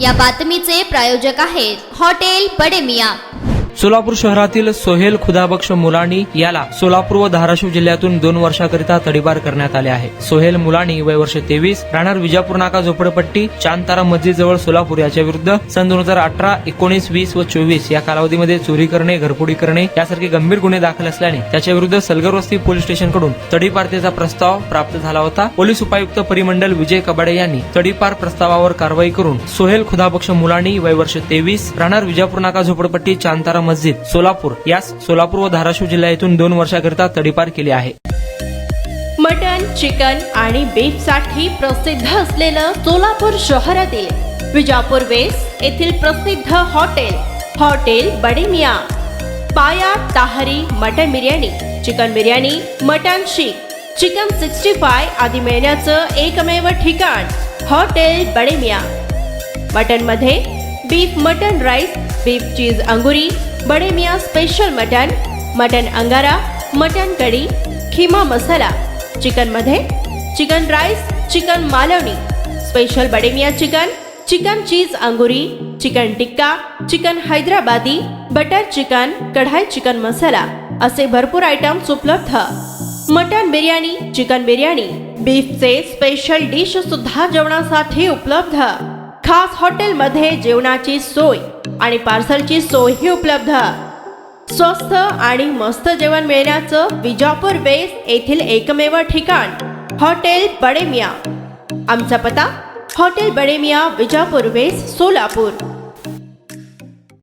या बातमीचे प्रायोजक आहेत हॉटेल बडे मियां। सोलापूर शहरातील सोहेल खुदाबक्ष मुलानी याला सोलापूर व धाराशिव जिल्ह्यातून 2 वर्षाकरिता तडीपार करण्यात आले आहे। सोहेल मुलानी वय वर्ष 23, राहणार विजापूर नाका झोपडपट्टी चांदतारा मस्जिद जवळ सोलापूर याच्या विरुद्ध सन 2018, 19, 20 व 24 या कालावधीमध्ये चोरी करणे, घरफोडी करणे यासारखे गंभीर गुन्हे दाखल असल्याने त्याच्या विरुद्ध सलगरवस्ती पोलीस स्टेशन कडून तडीपारतेचा प्रस्ताव प्राप्त झाला होता। पोलीस उपायुक्त परिमंडल विजय कबाडे यांनी तडीपार प्रस्तावावर कारवाई करून सोहेल खुदाबक्ष मुलानी वय वर्ष 23, राहणार विजापूर नाका झोपडपट्टी चांदतारा मस्जिद सोलापूर यास सोलापूर व धाराशिव जिल्ह्यातून 2 वर्षाकरिता तडीपार केले आहे। मटन, चिकन आणि बीफ साठी प्रसिद्ध असलेलं सोलापूर शहरातील विजापूर वेस्ट येथील प्रसिद्ध hotel Bade Miyan. Paya tahri mutton biryani, chicken biryani, mutton seekh, chicken 65 आदी मिळण्याचं एकमेव ठिकाण हॉटेल बडे मियां। मटन मध्ये beef mutton rice, beef cheese angoori, Bade Miyan special mutton, mutton angara, mutton kadhi, keema masala. Chicken मध्ये chicken rice, chicken Malvani, special Bade Miyan chicken, chicken cheese angoori, chicken tikka, chicken Hyderabadi, butter chicken, kadai chicken masala असे भरपूर आयटम्स उपलब्ध। मटन बिर्याणी, चिकन बिर्याणी, बीफचे स्पेशल डिश सुद्धा जेवणासाठी उपलब्ध। खास हॉटेलमध्ये जेवणाची सोय आणि पार्सलची सोयही उपलब्ध। स्वस्त आणि मस्त जेवण मिळण्याचं विजापूर वेस्ट येथील एकमेव ठिकाण हॉटेल बडे मियां। आमचा पत्ता हॉटेल बडे मियां, विजापूर वेस्ट, सोलापूर।